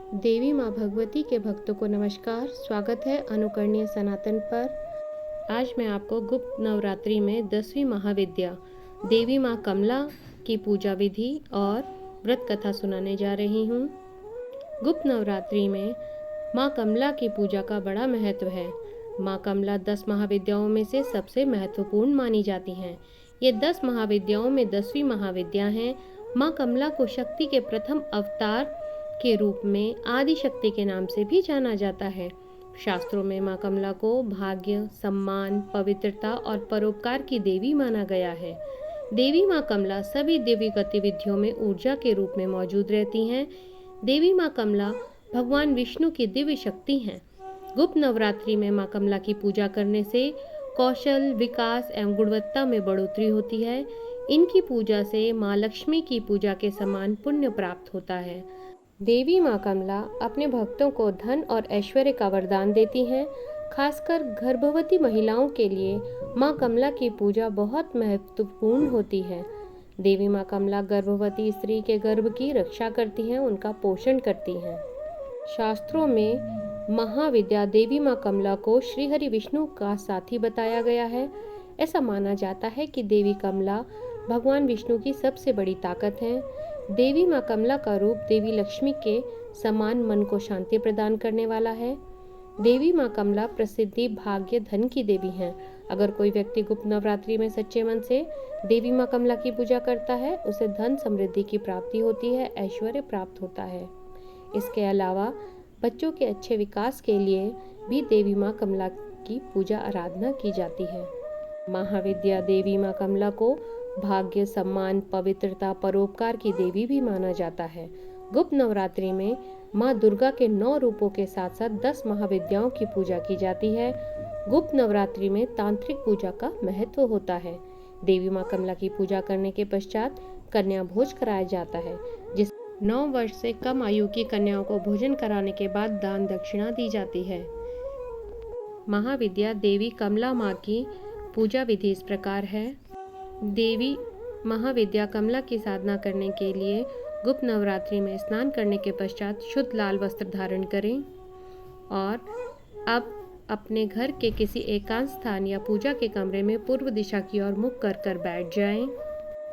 देवी माँ भगवती के भक्तों को नमस्कार। स्वागत है अनुकरणीय सनातन पर। आज मैं आपको गुप्त नवरात्रि में 10वीं महाविद्या देवी माँ कमला की पूजा विधि और व्रत कथा सुनाने जा रही हूँ। गुप्त नवरात्रि में माँ कमला की पूजा का बड़ा महत्व है। माँ कमला 10 महाविद्याओं में से सबसे महत्वपूर्ण मानी जाती हैं। ये 10 महाविद्याओं में 10वीं महाविद्या हैं। माँ कमला को शक्ति के प्रथम अवतार के रूप में आदि शक्ति के नाम से भी जाना जाता है। शास्त्रों में माँ कमला को भाग्य, सम्मान, पवित्रता और परोपकार की देवी माना गया है। देवी माँ कमला सभी देवी गतिविधियों में ऊर्जा के रूप में मौजूद रहती हैं। देवी माँ कमला भगवान विष्णु की दिव्य शक्ति हैं। गुप्त नवरात्रि में माँ कमला की पूजा करने से कौशल, विकास एवं गुणवत्ता में बढ़ोतरी होती है। इनकी पूजा से माँ लक्ष्मी की पूजा के समान पुण्य प्राप्त होता है। देवी माँ कमला अपने भक्तों को धन और ऐश्वर्य का वरदान देती हैं। खासकर गर्भवती महिलाओं के लिए माँ कमला की पूजा बहुत महत्वपूर्ण होती है। देवी माँ कमला गर्भवती स्त्री के गर्भ की रक्षा करती हैं, उनका पोषण करती हैं। शास्त्रों में महाविद्या देवी माँ कमला को श्री हरि विष्णु का साथी बताया गया है। ऐसा माना जाता है कि देवी कमला भगवान विष्णु की सबसे बड़ी ताकत है। देवी माँ कमला का रूप देवी लक्ष्मी के समान मन को शांति प्रदान करने वाला है। देवी माँ कमला प्रसिद्धि, भाग्य, धन की देवी हैं। अगर कोई व्यक्ति गुप्त नवरात्रि में सच्चे मन से देवी माँ कमला की पूजा करता है, उसे धन समृद्धि की प्राप्ति होती है, ऐश्वर्य प्राप्त होता है। इसके अलावा बच्चों के अच्छे विकास के लिए भी देवी माँ कमला की पूजा आराधना की जाती है। महाविद्या देवी माँ कमला को भाग्य, सम्मान, पवित्रता, परोपकार की देवी भी माना जाता है। गुप्त नवरात्रि में माँ दुर्गा के 9 रूपों के साथ साथ 10 महाविद्याओं की पूजा की जाती है। गुप्त नवरात्रि में तांत्रिक पूजा का महत्व होता है। देवी माँ कमला की पूजा करने के पश्चात कन्या भोज कराया जाता है, जिस 9 वर्ष से कम आयु की कन्याओं को भोजन कराने के बाद दान दक्षिणा दी जाती है। महाविद्या देवी कमला माँ की पूजा विधि इस प्रकार है। देवी महाविद्या कमला की साधना करने के लिए गुप्त नवरात्रि में स्नान करने के पश्चात शुद्ध लाल वस्त्र धारण करें और अब अपने घर के किसी एकांत स्थान या पूजा के कमरे में पूर्व दिशा की ओर मुख कर बैठ जाएं।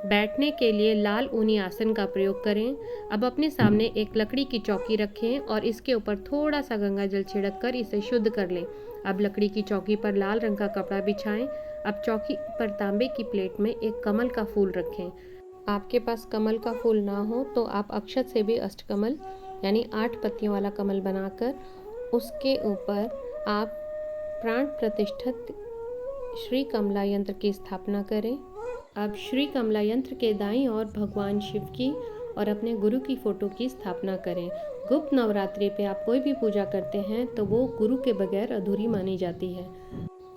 बैठने के लिए लाल ऊनी आसन का प्रयोग करें। अब अपने सामने एक लकड़ी की चौकी रखें और इसके ऊपर थोड़ा सा गंगा जल छिड़क कर इसे शुद्ध कर लें। अब लकड़ी की चौकी पर लाल रंग का कपड़ा बिछाएं। अब चौकी पर तांबे की प्लेट में एक कमल का फूल रखें। आपके पास कमल का फूल ना हो तो आप अक्षत से भी अष्टकमल यानी 8 पत्तियों वाला कमल बनाकर उसके ऊपर आप प्राण प्रतिष्ठित श्री कमला यंत्र की स्थापना करें। अब श्री कमला यंत्र के दाईं ओर भगवान शिव की और अपने गुरु की फोटो की स्थापना करें। गुप्त नवरात्रि पे आप कोई भी पूजा करते हैं तो वो गुरु के बगैर अधूरी मानी जाती है।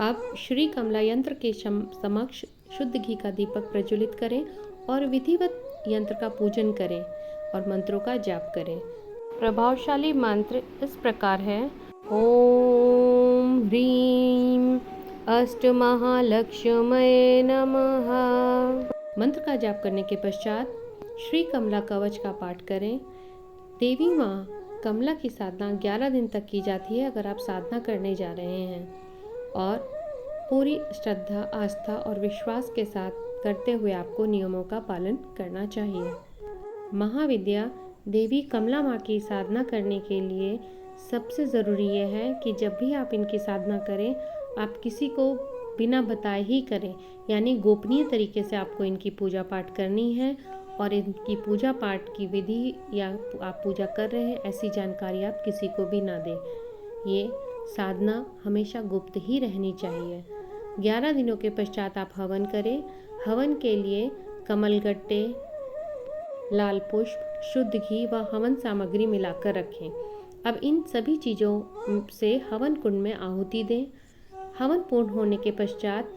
अब श्री कमला यंत्र के समक्ष शुद्ध घी का दीपक प्रज्वलित करें और विधिवत यंत्र का पूजन करें और मंत्रों का जाप करें। प्रभावशाली मंत्र इस प्रकार है: ओम ह्रीं अष्टमहालक्ष्म्ये नमः। मंत्र का जाप करने के पश्चात श्री कमला कवच का पाठ करें। देवी माँ कमला की साधना 11 दिन तक की जाती है अगर आप साधना करने जा रहे हैं, और पूरी श्रद्धा, आस्था और विश्वास के साथ करते हुए आपको नियमों का पालन करना चाहिए। महाविद्या देवी कमला माँ की साधना करने के लिए सबसे ज़रूरी यह है कि जब भी आप इनकी साधना करें, आप किसी को बिना बताए ही करें, यानी गोपनीय तरीके से आपको इनकी पूजा पाठ करनी है और इनकी पूजा पाठ की विधि या आप पूजा कर रहे हैं ऐसी जानकारी आप किसी को भी ना दें। ये साधना हमेशा गुप्त ही रहनी चाहिए। 11 दिनों के पश्चात आप हवन करें। हवन के लिए कमलगट्टे, लाल पुष्प, शुद्ध घी व हवन सामग्री मिलाकर रखें। अब इन सभी चीज़ों से हवन कुंड में आहुति दें। हवन पूर्ण होने के पश्चात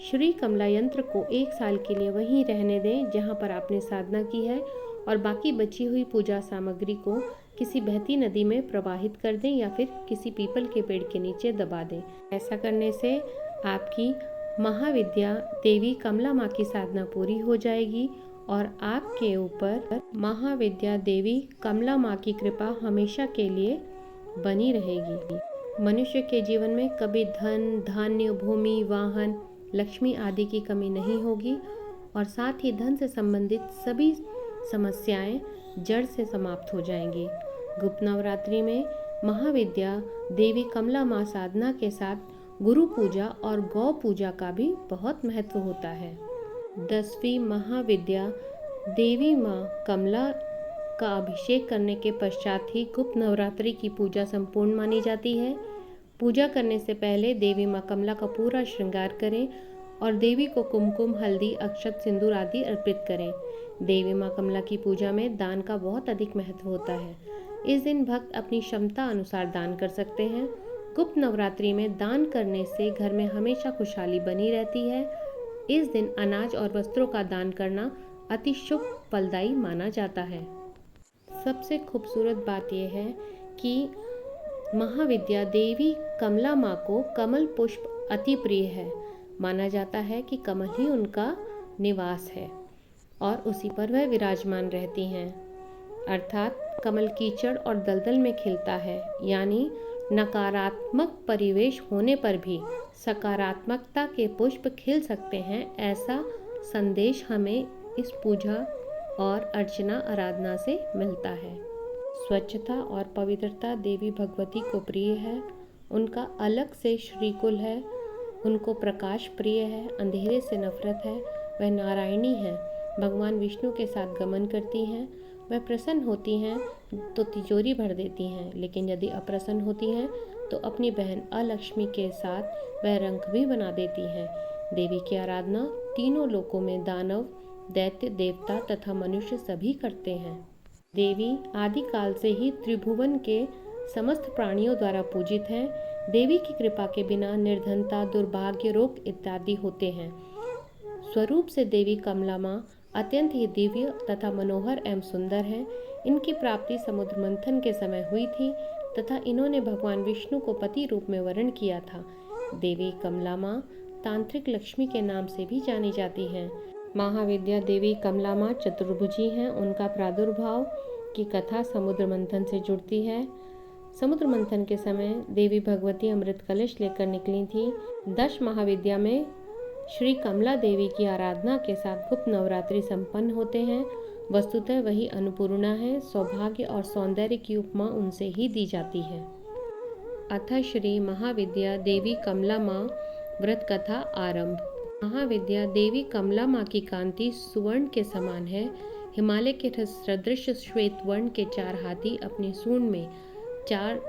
श्री कमला यंत्र को 1 साल के लिए वहीं रहने दें जहां पर आपने साधना की है, और बाकी बची हुई पूजा सामग्री को किसी बहती नदी में प्रवाहित कर दें या फिर किसी पीपल के पेड़ के नीचे दबा दें। ऐसा करने से आपकी महाविद्या देवी कमला माँ की साधना पूरी हो जाएगी और आपके ऊपर महाविद्या देवी कमला माँ की कृपा हमेशा के लिए बनी रहेगी। मनुष्य के जीवन में कभी धन, धान्य, भूमि, वाहन, लक्ष्मी आदि की कमी नहीं होगी और साथ ही धन से संबंधित सभी समस्याएं जड़ से समाप्त हो जाएंगी। गुप्त नवरात्रि में महाविद्या देवी कमला माँ साधना के साथ गुरु पूजा और गौ पूजा का भी बहुत महत्व होता है। 10वीं महाविद्या देवी माँ कमला का अभिषेक करने के पश्चात ही गुप्त नवरात्रि की पूजा संपूर्ण मानी जाती है। पूजा करने से पहले देवी माँ कमला का पूरा श्रृंगार करें और देवी को कुमकुम, हल्दी, अक्षत, सिंदूर आदि अर्पित करें। देवी माँ कमला की पूजा में दान का बहुत अधिक महत्व होता है। इस दिन भक्त अपनी क्षमता अनुसार दान कर सकते हैं। गुप्त नवरात्रि में दान करने से घर में हमेशा खुशहाली बनी रहती है। इस दिन अनाज और वस्त्रों का दान करना अति शुभ फलदायी माना जाता है। सबसे खूबसूरत बात यह है कि महाविद्या देवी कमला माँ को कमल पुष्प अति प्रिय है। माना जाता है कि कमल ही उनका निवास है और उसी पर वह विराजमान रहती हैं। अर्थात कमल कीचड़ और दलदल में खिलता है, यानी नकारात्मक परिवेश होने पर भी सकारात्मकता के पुष्प खिल सकते हैं। ऐसा संदेश हमें इस पूजा और अर्चना आराधना से मिलता है। स्वच्छता और पवित्रता देवी भगवती को प्रिय है। उनका अलग से श्रीकुल है। उनको प्रकाश प्रिय है, अंधेरे से नफरत है। वह नारायणी है, भगवान विष्णु के साथ गमन करती हैं। वह प्रसन्न होती हैं तो तिजोरी भर देती हैं, लेकिन यदि अप्रसन्न होती हैं तो अपनी बहन अलक्ष्मी के साथ वह रंक भी बना देती हैं। देवी की आराधना तीनों लोकों में दानव, दैत्य, देवता तथा मनुष्य सभी करते हैं। देवी आदिकाल से ही त्रिभुवन के समस्त प्राणियों द्वारा पूजित हैं। देवी की कृपा के बिना निर्धनता, दुर्भाग्य, रोग इत्यादि होते हैं। स्वरूप से देवी कमला माँ अत्यंत ही दिव्य तथा मनोहर एवं सुंदर है। इनकी प्राप्ति समुद्र मंथन के समय हुई थी तथा इन्होंने भगवान विष्णु को पति रूप में वर्ण किया था। देवी कमला माँ तांत्रिक लक्ष्मी के नाम से भी जानी जाती हैं। महाविद्या देवी कमला माँ चतुर्भुजी हैं। उनका प्रादुर्भाव की कथा समुद्र मंथन से जुड़ती है। समुद्र मंथन के समय देवी भगवती अमृत कलश लेकर निकली थी। 10 महाविद्या में श्री कमला देवी की आराधना के साथ गुप्त नवरात्रि संपन्न होते हैं। वस्तुतः वही अन्नपूर्णा है। सौभाग्य और सौंदर्य की उपमा उनसे ही दी जाती है। अथ श्री महाविद्या देवी कमला माँ व्रत कथा आरंभ। महाविद्या देवी कमला माँ की कांति सुवर्ण के समान है। हिमालय के सदृश श्वेत वर्ण के 4 हाथी अपने सूंड में 4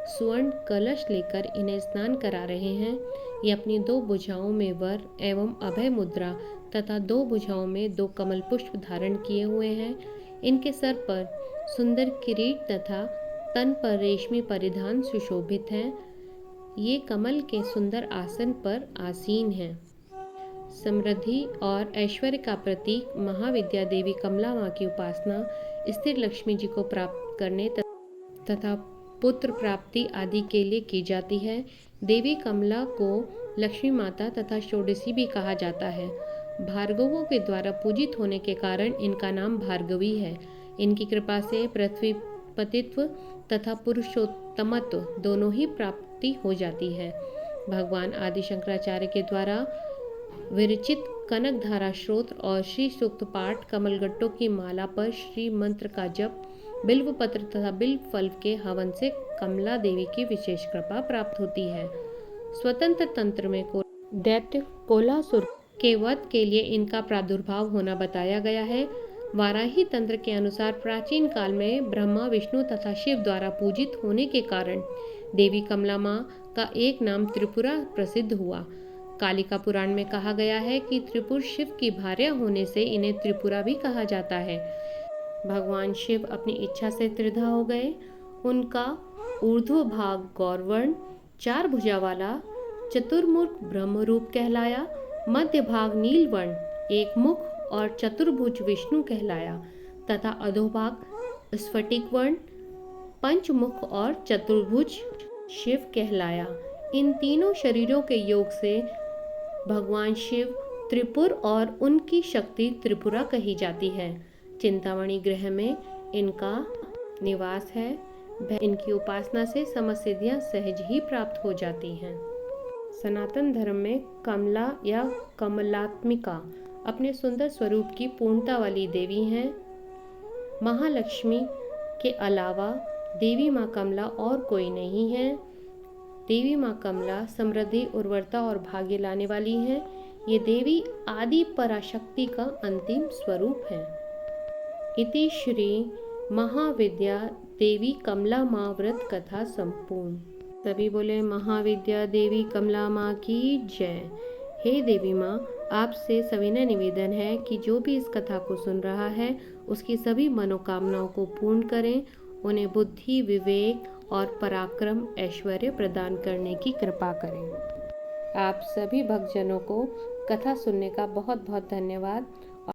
स्वर्ण कलश लेकर इन्हें स्नान करा रहे हैं। ये अपनी 2 भुजाओं में वर एवं अभय मुद्रा तथा 2 भुजाओं में 2 कमल पुष्प धारण किए हुए हैं। इनके सर पर सुंदर किरीट तथा तन पर रेशमी परिधान सुशोभित हैं। ये कमल के सुंदर आसन पर आसीन हैं। समृद्धि और ऐश्वर्य का प्रतीक महाविद्या देवी कमला माँ की उपासना स्थिर लक्ष्मी जी को प्राप्त करने तथा पुत्र प्राप्ति आदि के लिए की जाती है। देवी कमला को लक्ष्मी माता तथा षोडशी भी कहा जाता है। भार्गवों के द्वारा पूजित होने के कारण इनका नाम भार्गवी है। इनकी कृपा से पृथ्वीपतित्व तथा पुरुषोत्तमत्व दोनों ही प्राप्ति हो जाती है। भगवान आदि शंकराचार्य के द्वारा विरचित कनक धारा स्त्रोत्र और श्री सूक्त पाठ, कमलगट्टों की माला पर श्री मंत्र का जप, बिल्व पत्र तथा बिल्व फल के हवन से कमला देवी की विशेष कृपा प्राप्त होती है। स्वतंत्र तंत्र में दैत्य कोलासुर के वध के लिए इनका प्रादुर्भाव होना बताया गया है। वाराही तंत्र के अनुसार प्राचीन काल में ब्रह्मा, विष्णु तथा शिव द्वारा पूजित होने के कारण देवी कमला माँ का एक नाम त्रिपुरा प्रसिद्ध हुआ। कालिका पुराण में कहा गया है कि त्रिपुर शिव की भार्या होने से इन्हें त्रिपुरा भी कहा जाता है। भगवान शिव अपनी इच्छा से त्रिधा हो गए। उनका ऊर्ध्व भाग गौरवर्ण 4 भुजा वाला चतुर्मुख ब्रह्म रूप कहलाया। मध्य भाग नीलवर्ण 1 मुख और चतुर्भुज विष्णु कहलाया तथा अधोभाग स्फटिक वर्ण पंचमुख और चतुर्भुज शिव कहलाया। इन तीनों शरीरों के योग से भगवान शिव त्रिपुर और उनकी शक्ति त्रिपुरा कही जाती है। चिंतामणि ग्रह में इनका निवास है। इनकी उपासना से समस्त सिद्धियां सहज ही प्राप्त हो जाती हैं। सनातन धर्म में कमला या कमलात्मिका अपने सुंदर स्वरूप की पूर्णता वाली देवी हैं। महालक्ष्मी के अलावा देवी माँ कमला और कोई नहीं है। देवी माँ कमला समृद्धि, उर्वरता और भाग्य लाने वाली हैं। ये देवी आदि पराशक्ति का अंतिम स्वरूप है। इति श्री महाविद्या देवी कमला माँ व्रत कथा संपूर्ण। सभी बोले महाविद्या देवी कमला माँ की जय। हे देवी माँ, आपसे सविनय निवेदन है कि जो भी इस कथा को सुन रहा है उसकी सभी मनोकामनाओं को पूर्ण करें, उन्हें बुद्धि, विवेक और पराक्रम, ऐश्वर्य प्रदान करने की कृपा करें। आप सभी भक्तजनों को कथा सुनने का बहुत बहुत धन्यवाद।